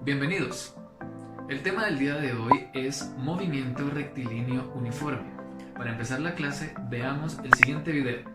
Bienvenidos. El tema del día de hoy es movimiento rectilíneo uniforme. Para empezar la clase, veamos el siguiente video.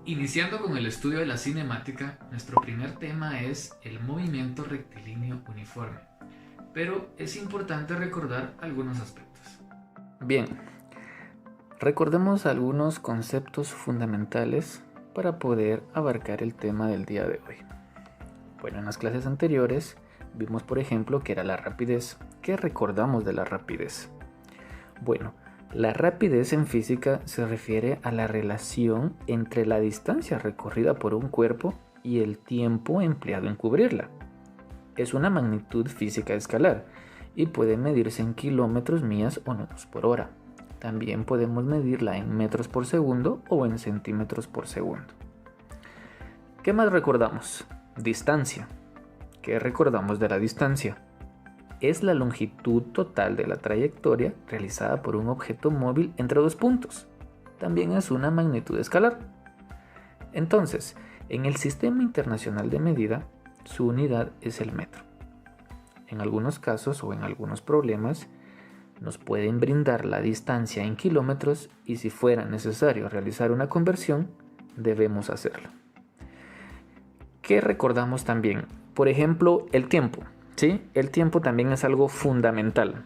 Iniciando con el estudio de la cinemática, nuestro primer tema es el movimiento rectilíneo uniforme, pero es importante recordar algunos aspectos. Bien, recordemos algunos conceptos fundamentales para poder abarcar el tema del día de hoy. Bueno, en las clases anteriores vimos, por ejemplo, que era la rapidez. ¿Qué recordamos de la rapidez? Bueno, la rapidez en física se refiere a la relación entre la distancia recorrida por un cuerpo y el tiempo empleado en cubrirla. Es una magnitud física escalar y puede medirse en kilómetros, millas o newtons por hora. También podemos medirla en metros por segundo o en centímetros por segundo. ¿Qué más recordamos? Distancia. ¿Qué recordamos de la distancia? Es la longitud total de la trayectoria realizada por un objeto móvil entre dos puntos. También es una magnitud escalar. Entonces, en el Sistema Internacional de Medida, su unidad es el metro. En algunos casos o en algunos problemas, nos pueden brindar la distancia en kilómetros y si fuera necesario realizar una conversión, debemos hacerlo. ¿Qué recordamos también? Por ejemplo, el tiempo. ¿Sí? El tiempo también es algo fundamental.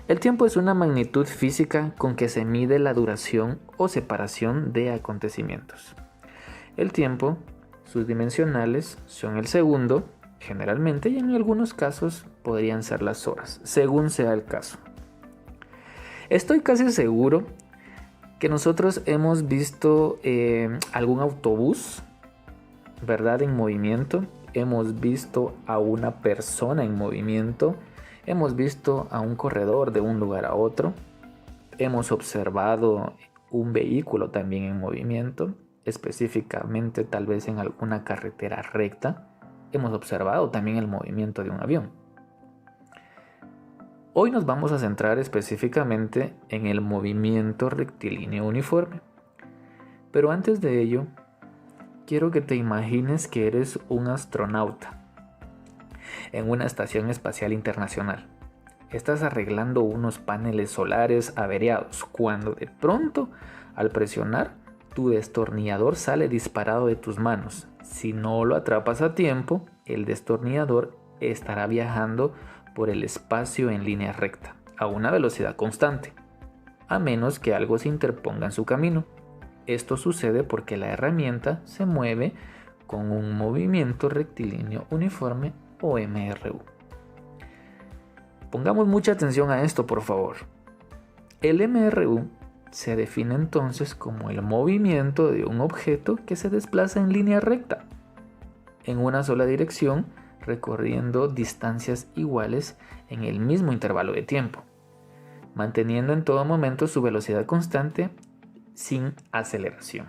El tiempo es una magnitud física con que se mide la duración o separación de acontecimientos. El tiempo, sus dimensionales son el segundo, generalmente, y en algunos casos podrían ser las horas, según sea el caso. Estoy casi seguro que nosotros hemos visto algún autobús, ¿verdad?, en movimiento. Hemos visto a una persona en movimiento, hemos visto a un corredor de un lugar a otro, hemos observado un vehículo también en movimiento, específicamente tal vez en alguna carretera recta, hemos observado también el movimiento de un avión. Hoy nos vamos a centrar específicamente en el movimiento rectilíneo uniforme, pero antes de ello, quiero que te imagines que eres un astronauta en una estación espacial internacional. Estás arreglando unos paneles solares averiados cuando de pronto, al presionar, tu destornillador sale disparado de tus manos. Si no lo atrapas a tiempo, el destornillador estará viajando por el espacio en línea recta, a una velocidad constante, a menos que algo se interponga en su camino. Esto sucede porque la herramienta se mueve con un movimiento rectilíneo uniforme o MRU. Pongamos mucha atención a esto, por favor. El MRU se define entonces como el movimiento de un objeto que se desplaza en línea recta, en una sola dirección, recorriendo distancias iguales en el mismo intervalo de tiempo, manteniendo en todo momento su velocidad constante sin aceleración.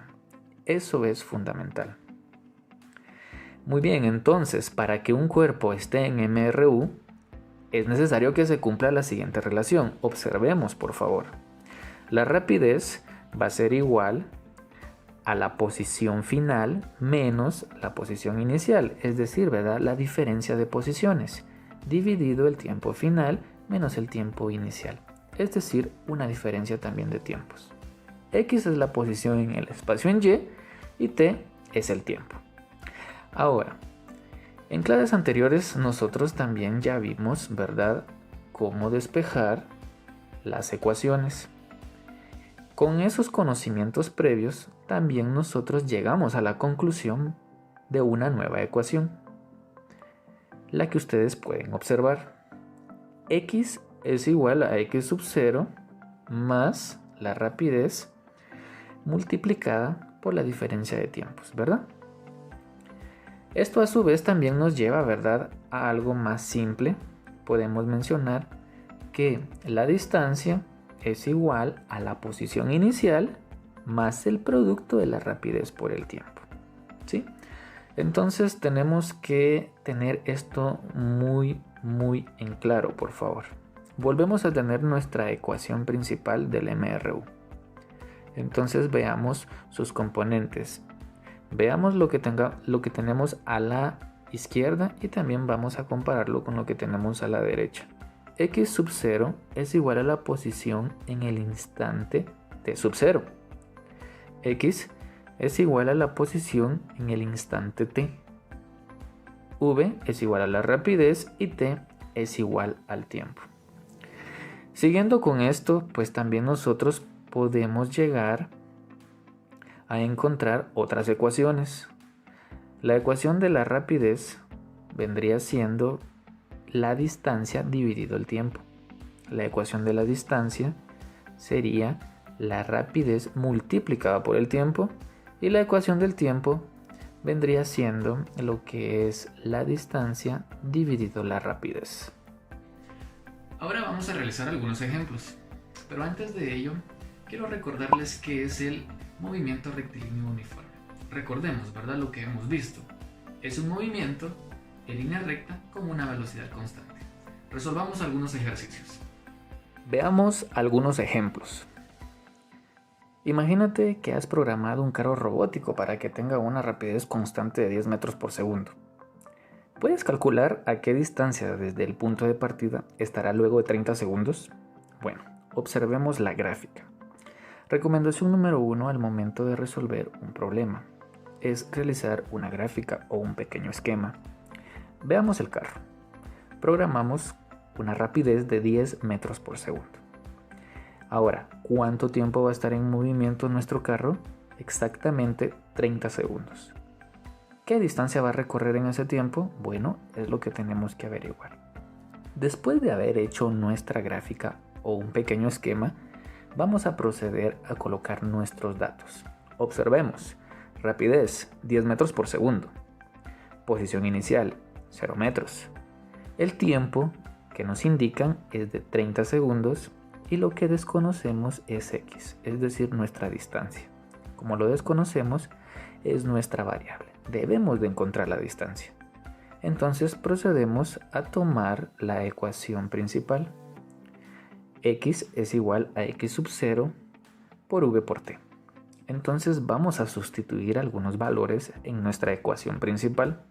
Eso es fundamental. Muy bien, entonces, para que un cuerpo esté en MRU, es necesario que se cumpla la siguiente relación. Observemos, por favor. La rapidez va a ser igual a la posición final menos la posición inicial, es decir, ¿verdad?, la diferencia de posiciones, dividido el tiempo final menos el tiempo inicial, es decir, una diferencia también de tiempos. X es la posición en el espacio en Y y T es el tiempo. Ahora, en clases anteriores nosotros también ya vimos, ¿verdad?, cómo despejar las ecuaciones. Con esos conocimientos previos, también nosotros llegamos a la conclusión de una nueva ecuación, la que ustedes pueden observar. X es igual a x sub 0 más la rapidez multiplicada por la diferencia de tiempos, ¿verdad? Esto a su vez también nos lleva, ¿verdad?, a algo más simple. Podemos mencionar que la distancia es igual a la posición inicial más el producto de la rapidez por el tiempo, ¿sí? Entonces tenemos que tener esto muy en claro, por favor. Volvemos a tener nuestra ecuación principal del MRU. Entonces veamos sus componentes. Veamos lo que tenemos a la izquierda y también vamos a compararlo con lo que tenemos a la derecha. X sub 0 es igual a la posición en el instante t sub 0. X es igual a la posición en el instante t. V es igual a la rapidez y t es igual al tiempo. Siguiendo con esto, pues también nosotros podemos llegar a encontrar otras ecuaciones. La ecuación de la rapidez vendría siendo la distancia dividido el tiempo. La ecuación de la distancia sería la rapidez multiplicada por el tiempo y la ecuación del tiempo vendría siendo lo que es la distancia dividido la rapidez. Ahora vamos a realizar algunos ejemplos, pero antes de ello quiero recordarles qué es el movimiento rectilíneo uniforme. Recordemos, ¿verdad?, lo que hemos visto. Es un movimiento en línea recta con una velocidad constante. Resolvamos algunos ejercicios. Veamos algunos ejemplos. Imagínate que has programado un carro robótico para que tenga una rapidez constante de 10 metros por segundo. ¿Puedes calcular a qué distancia desde el punto de partida estará luego de 30 segundos? Bueno, observemos la gráfica. Recomendación número 1 al momento de resolver un problema es realizar una gráfica o un pequeño esquema. Veamos el carro. Programamos una rapidez de 10 metros por segundo. Ahora, ¿cuánto tiempo va a estar en movimiento nuestro carro? Exactamente 30 segundos. ¿Qué distancia va a recorrer en ese tiempo? Bueno, es lo que tenemos que averiguar. Después de haber hecho nuestra gráfica o un pequeño esquema, vamos a proceder a colocar nuestros datos. Observemos. Rapidez, 10 metros por segundo. Posición inicial, 0 metros. El tiempo que nos indican es de 30 segundos y lo que desconocemos es x, es decir, nuestra distancia. Como lo desconocemos, es nuestra variable. Debemos de encontrar la distancia. Entonces procedemos a tomar la ecuación principal. X es igual a x sub 0 por v por t. Entonces vamos a sustituir algunos valores en nuestra ecuación principal.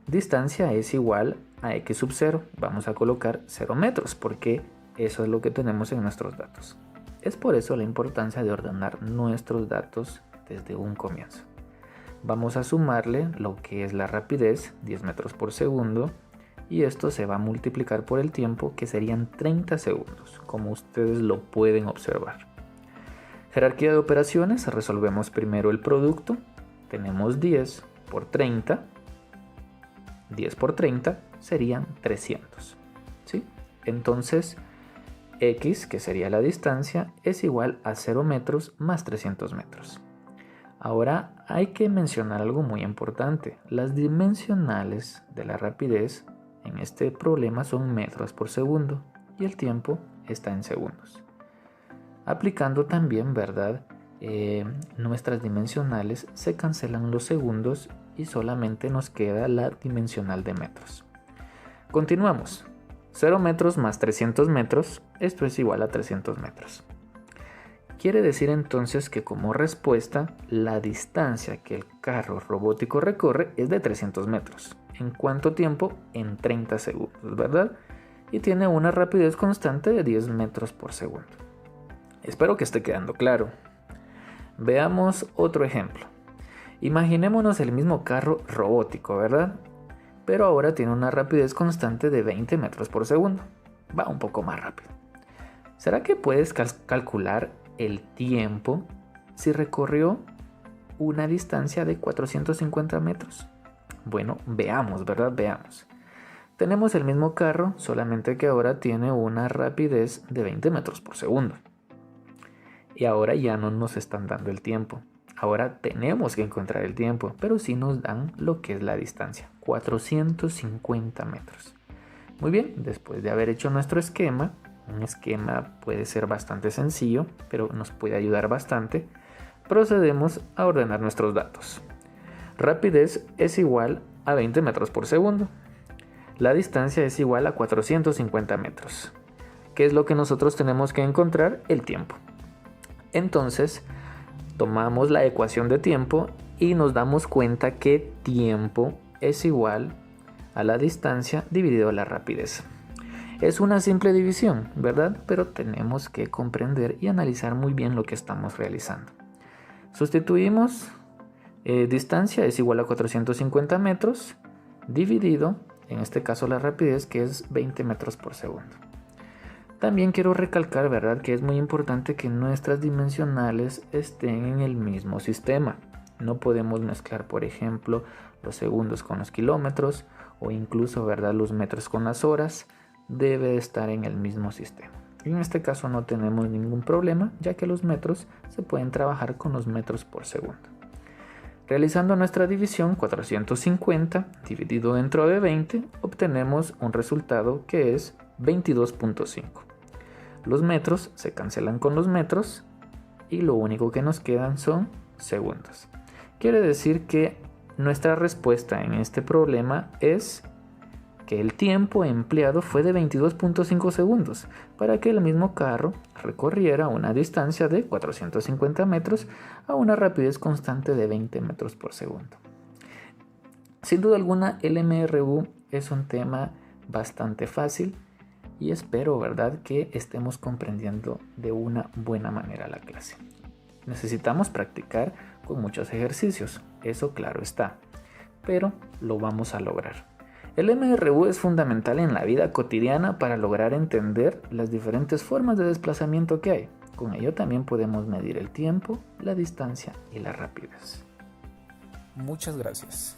Distancia es igual a x sub 0. Vamos a colocar 0 metros porque eso es lo que tenemos en nuestros datos. Es por eso la importancia de ordenar nuestros datos desde un comienzo. Vamos a sumarle lo que es la rapidez, 10 metros por segundo, y esto se va a multiplicar por el tiempo, que serían 30 segundos, como ustedes lo pueden observar. Jerarquía de operaciones, resolvemos primero el producto. Tenemos 10 por 30. 10 por 30 serían 300. ¿Sí? Entonces, x, que sería la distancia, es igual a 0 metros más 300 metros. Ahora hay que mencionar algo muy importante. Las dimensionales de la rapidez en este problema son metros por segundo y el tiempo está en segundos. Aplicando también, ¿verdad?, nuestras dimensionales, se cancelan los segundos y solamente nos queda la dimensional de metros. Continuamos. 0 metros más 300 metros, esto es igual a 300 metros. Quiere decir entonces que como respuesta, la distancia que el carro robótico recorre es de 300 metros. ¿En cuánto tiempo? En 30 segundos, ¿verdad? Y tiene una rapidez constante de 10 metros por segundo. Espero que esté quedando claro. Veamos otro ejemplo. Imaginémonos el mismo carro robótico, ¿verdad? Pero ahora tiene una rapidez constante de 20 metros por segundo. Va un poco más rápido. ¿Será que puedes calcular el tiempo si recorrió una distancia de 450 metros? Bueno, veamos, ¿verdad? Veamos. Tenemos el mismo carro, solamente que ahora tiene una rapidez de 20 metros por segundo. Y ahora ya no nos están dando el tiempo. Ahora tenemos que encontrar el tiempo, pero sí nos dan lo que es la distancia, 450 metros. Muy bien, después de haber hecho nuestro esquema, un esquema puede ser bastante sencillo, pero nos puede ayudar bastante, procedemos a ordenar nuestros datos. Rapidez es igual a 20 metros por segundo. La distancia es igual a 450 metros. ¿Qué es lo que nosotros tenemos que encontrar? El tiempo. Entonces, tomamos la ecuación de tiempo y nos damos cuenta que tiempo es igual a la distancia dividido la rapidez. Es una simple división, ¿verdad? Pero tenemos que comprender y analizar muy bien lo que estamos realizando. Sustituimos distancia es igual a 450 metros dividido, en este caso la rapidez, que es 20 metros por segundo. También quiero recalcar, ¿verdad?, que es muy importante que nuestras dimensionales estén en el mismo sistema. No podemos mezclar, por ejemplo, los segundos con los kilómetros o incluso, ¿verdad?, los metros con las horas. Debe estar en el mismo sistema. En este caso no tenemos ningún problema, ya que los metros se pueden trabajar con los metros por segundo. Realizando nuestra división, 450 dividido dentro de 20, obtenemos un resultado que es 22.5. Los metros se cancelan con los metros y lo único que nos quedan son segundos. Quiere decir que nuestra respuesta en este problema es que el tiempo empleado fue de 22.5 segundos para que el mismo carro recorriera una distancia de 450 metros a una rapidez constante de 20 metros por segundo. Sin duda alguna, el MRU es un tema bastante fácil y espero, ¿verdad?, que estemos comprendiendo de una buena manera la clase. Necesitamos practicar con muchos ejercicios, eso claro está, pero lo vamos a lograr. El MRU es fundamental en la vida cotidiana para lograr entender las diferentes formas de desplazamiento que hay. Con ello también podemos medir el tiempo, la distancia y la rapidez. Muchas gracias.